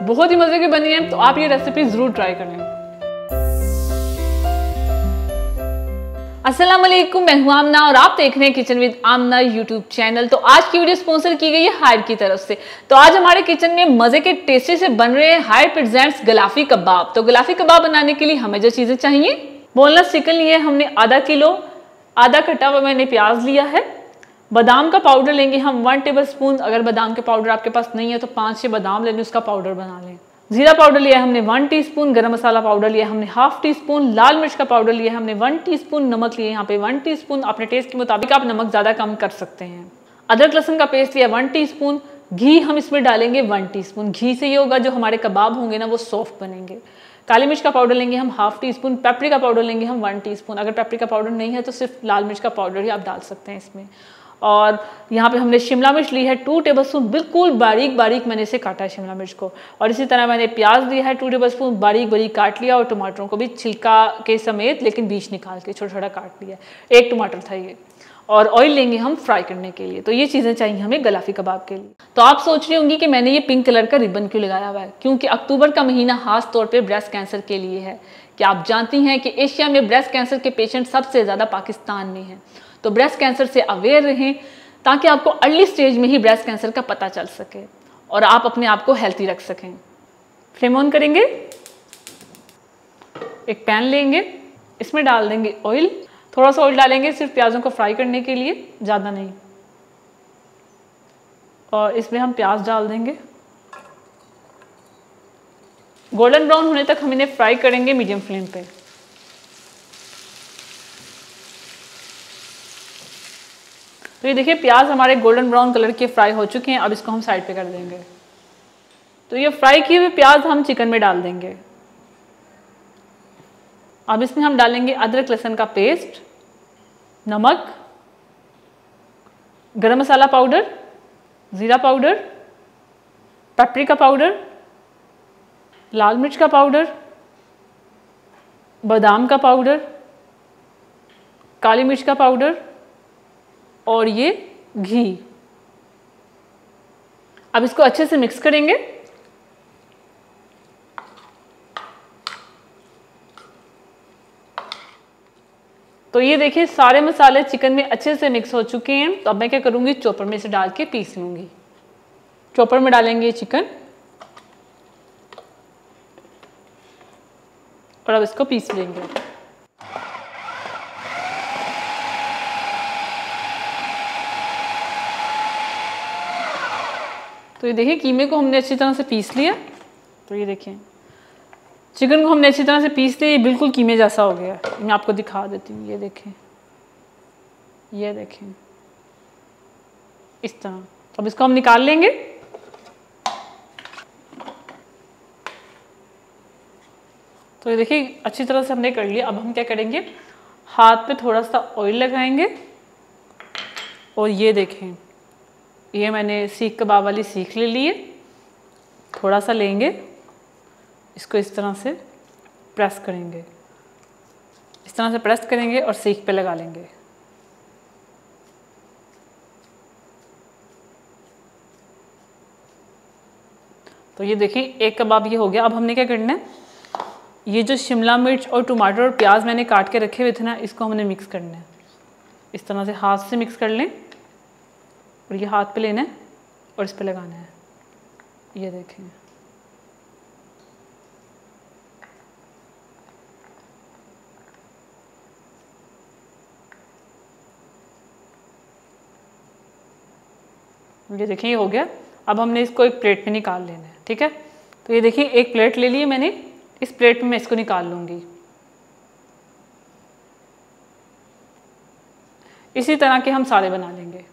बहुत ही मजे की बनी है, तो आप ये रेसिपी जरूर ट्राई करें। अस्सलाम वालेकुम, मैं हूं आमना और आप देख रहे हैं kitchen with Amna YouTube channel. तो आज की वीडियो स्पॉन्सर की गई है हायर की तरफ से। तो आज हमारे किचन में मजे के टेस्टी से बन रहे हैं हायर प्रेजेंट्स गलाफी कबाब। तो गलाफी कबाब बनाने के लिए हमें जो चीजें चाहिए, बोनलेस चिकन लिए हमने आधा किलो, आधा कटा हुआ मैंने प्याज लिया है, बादाम का पाउडर लेंगे हम 1 टेबलस्पून। अगर बादाम के पाउडर आपके पास नहीं है तो 5-6 बादाम लेने उसका पाउडर बना लें। जीरा पाउडर लिया है हमने 1 टीस्पून, गरम मसाला पाउडर लिया हमने 1/2 टीस्पून, लाल मिर्च का पाउडर लिया हमने 1 टीस्पून, नमक लिए यहाँ पे 1 टीस्पून। अपने टेस्ट के मुताबिक आप नमक ज़्यादा कम कर सकते हैं। अदरक लहसुन का पेस्ट लिया 1 टीस्पून, घी हम इसमें डालेंगे 1 टीस्पून। घी से ये होगा जो हमारे कबाब होंगे ना वो सॉफ्ट बनेंगे। काली मिर्च का पाउडर लेंगे हम 1/2 टीस्पून, पेपरिका पाउडर लेंगे हम 1 टीस्पून। अगर पेपरिका पाउडर नहीं है तो सिर्फ लाल मिर्च का पाउडर ही आप डाल सकते हैं इसमें। और यहाँ पे हमने शिमला मिर्च ली है 2 टेबलस्पून, बिल्कुल बारीक बारीक मैंने इसे काटा है शिमला मिर्च को। और इसी तरह मैंने प्याज लिया है 2 टेबलस्पून, बारीक बारीक काट लिया। और टमाटरों को भी छिलका के समेत लेकिन बीज निकाल के छोटा छोटा काट लिया, 1 टमाटर था ये। और ऑयल लेंगे हम फ्राई करने के लिए। तो ये चीज़ें चाहिए हमें गलाफी कबाब के लिए। तो आप सोच रही होंगी कि मैंने ये पिंक कलर का रिबन क्यों लगाया हुआ है, क्योंकि अक्टूबर का महीना खास तौर पे ब्रेस्ट कैंसर के लिए है। क्या आप जानती हैं कि एशिया में ब्रेस्ट कैंसर के पेशेंट सबसे ज़्यादा पाकिस्तान में हैं। तो ब्रेस्ट कैंसर से अवेयर रहें ताकि आपको अर्ली स्टेज में ही ब्रेस्ट कैंसर का पता चल सके और आप अपने आप को हेल्थी रख सकें। फ्लेम ऑन करेंगे, एक पैन लेंगे, इसमें डाल देंगे ऑयल। थोड़ा सा ऑयल डालेंगे सिर्फ प्याजों को फ्राई करने के लिए, ज़्यादा नहीं। और इसमें हम प्याज डाल देंगे, गोल्डन ब्राउन होने तक हम इन्हें फ्राई करेंगे मीडियम फ्लेम पे। तो ये देखिए प्याज हमारे गोल्डन ब्राउन कलर के फ्राई हो चुके हैं। अब इसको हम साइड पे कर देंगे। तो ये फ्राई किए हुए प्याज हम चिकन में डाल देंगे। अब इसमें हम डालेंगे अदरक लहसुन का पेस्ट, नमक, गरम मसाला पाउडर, जीरा पाउडर, पेपरिका पाउडर, लाल मिर्च का पाउडर, बादाम का पाउडर, काली मिर्च का पाउडर और ये घी। अब इसको अच्छे से मिक्स करेंगे। तो ये देखिए सारे मसाले चिकन में अच्छे से मिक्स हो चुके हैं। तो अब मैं क्या करूंगी, चॉपर में से डाल के पीस लूंगी। चॉपर में डालेंगे चिकन और अब इसको पीस लेंगे। तो ये देखिए कीमे को हमने अच्छी तरह से पीस लिया। तो ये देखिए चिकन को हमने अच्छी तरह से पीस लिया, ये बिल्कुल कीमे जैसा हो गया। मैं आपको दिखा देती हूँ, ये देखें, ये देखें इस तरह। अब इसको हम निकाल लेंगे। तो ये देखिए अच्छी तरह से हमने कर लिया। अब हम क्या करेंगे, हाथ पे थोड़ा सा ऑयल लगाएंगे और ये देखें, ये मैंने सीख कबाब वाली सीख ले ली है। थोड़ा सा लेंगे, इसको इस तरह से प्रेस करेंगे, इस तरह से प्रेस करेंगे और सीख पे लगा लेंगे। तो ये देखें एक कबाब ये हो गया। अब हमने क्या करना है, ये जो शिमला मिर्च और टमाटर और प्याज मैंने काट के रखे हुए थे ना, इसको हमने मिक्स करना है। इस तरह से हाथ से मिक्स कर लें और ये हाथ पे लेना है और इस पे लगाना है। ये देखें, ये देखिए ये हो गया। अब हमने इसको एक प्लेट में निकाल लेना है, ठीक है। तो ये देखिए एक प्लेट ले ली मैंने, इस प्लेट में मैं इसको निकाल लूँगी। इसी तरह के हम सारे बना लेंगे।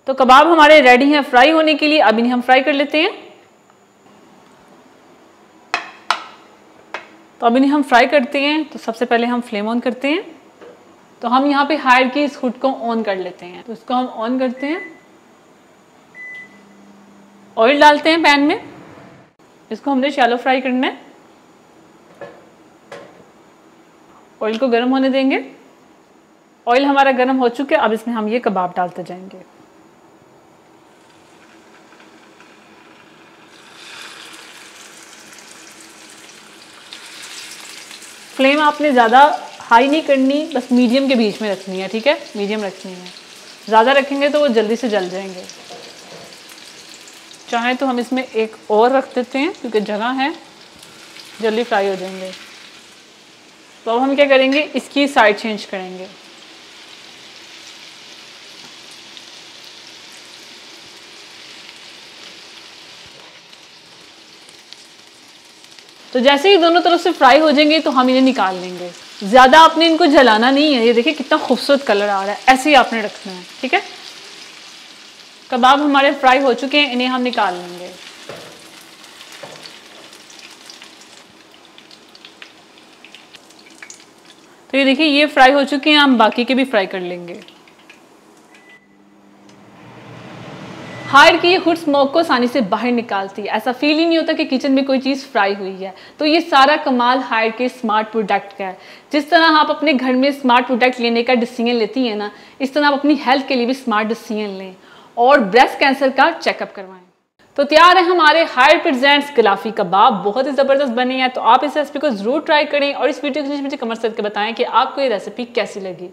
तो कबाब हमारे रेडी हैं फ्राई होने के लिए। अब इन्हें हम फ्राई कर लेते हैं। तो अब इन्हें हम फ्राई करते हैं। तो सबसे पहले हम फ्लेम ऑन करते हैं। तो हम यहाँ पे हायर की इस हुड को ऑन कर लेते हैं। तो इसको हम ऑन करते हैं, ऑयल डालते हैं पैन में, इसको हमने शैलो फ्राई करना है। ऑयल को गर्म होने देंगे। ऑयल हमारा गर्म हो चुका है। अब इसमें हम ये कबाब डालते जाएंगे। फ्लेम आपने ज़्यादा हाई नहीं करनी, बस मीडियम के बीच में रखनी है, ठीक है, मीडियम रखनी है। ज़्यादा रखेंगे तो वो जल्दी से जल जाएंगे। चाहे तो हम इसमें एक और रख देते हैं क्योंकि जगह है, जल्दी फ्राई हो जाएंगे। तो अब हम क्या करेंगे, इसकी साइड चेंज करेंगे। तो जैसे ही दोनों तरफ से फ्राई हो जाएंगे तो हम इन्हें निकाल लेंगे। ज़्यादा आपने इनको जलाना नहीं है। ये देखिए कितना खूबसूरत कलर आ रहा है, ऐसे ही आपने रखना है, ठीक है। कबाब हमारे फ्राई हो चुके हैं, इन्हें हम निकाल लेंगे। तो ये देखिए ये फ्राई हो चुके हैं, हम बाकी के भी फ्राई कर लेंगे। हायर की ये हुड स्मोक को आसानी से बाहर निकालती है, ऐसा फील ही नहीं होता कि किचन में कोई चीज़ फ्राई हुई है। तो ये सारा कमाल हायर के स्मार्ट प्रोडक्ट का है। जिस तरह आप अपने घर में स्मार्ट प्रोडक्ट लेने का डिसीजन लेती हैं ना, इस तरह आप अपनी हेल्थ के लिए भी स्मार्ट डिसीजन लें और ब्रेस्ट कैंसर का चेकअप करवाएं। तो तैयार है हमारे हायर प्रेजेंट्स गलाफी कबाब, बहुत ही ज़बरदस्त बने हैं। तो आप इस रेसिपी को ज़रूर ट्राई करें और इस वीडियो के नीचे मुझे कमेंट करके बताएं कि आपको ये रेसिपी कैसी लगी।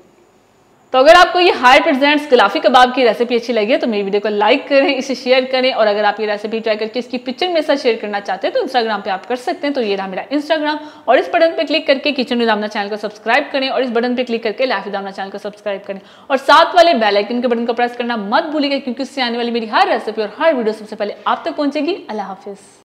तो अगर आपको ये हायर प्रेजेंट्स गलाफी कबाब की रेसिपी अच्छी लगी है तो मेरी वीडियो को लाइक करें, इसे शेयर करें। और अगर आप ये रेसिपी ट्राई करके इसकी पिक्चर मेरे साथ शेयर करना चाहते हैं तो इंस्टाग्राम पे आप कर सकते हैं। तो ये रहा मेरा इंस्टाग्राम, और इस बटन पे क्लिक करके किचन विद आमना चैनल को सब्सक्राइब करें और इस बटन पे क्लिक करके लाइफ विद आमना चैनल को सब्सक्राइब करें और साथ वाले बेल आइकन के बटन को प्रेस करना मत भूलिएगा, क्योंकि उससे आने वाली मेरी हर रेसिपी और हर वीडियो सबसे पहले आप तक पहुंचेगी। अल्लाह हाफिज़।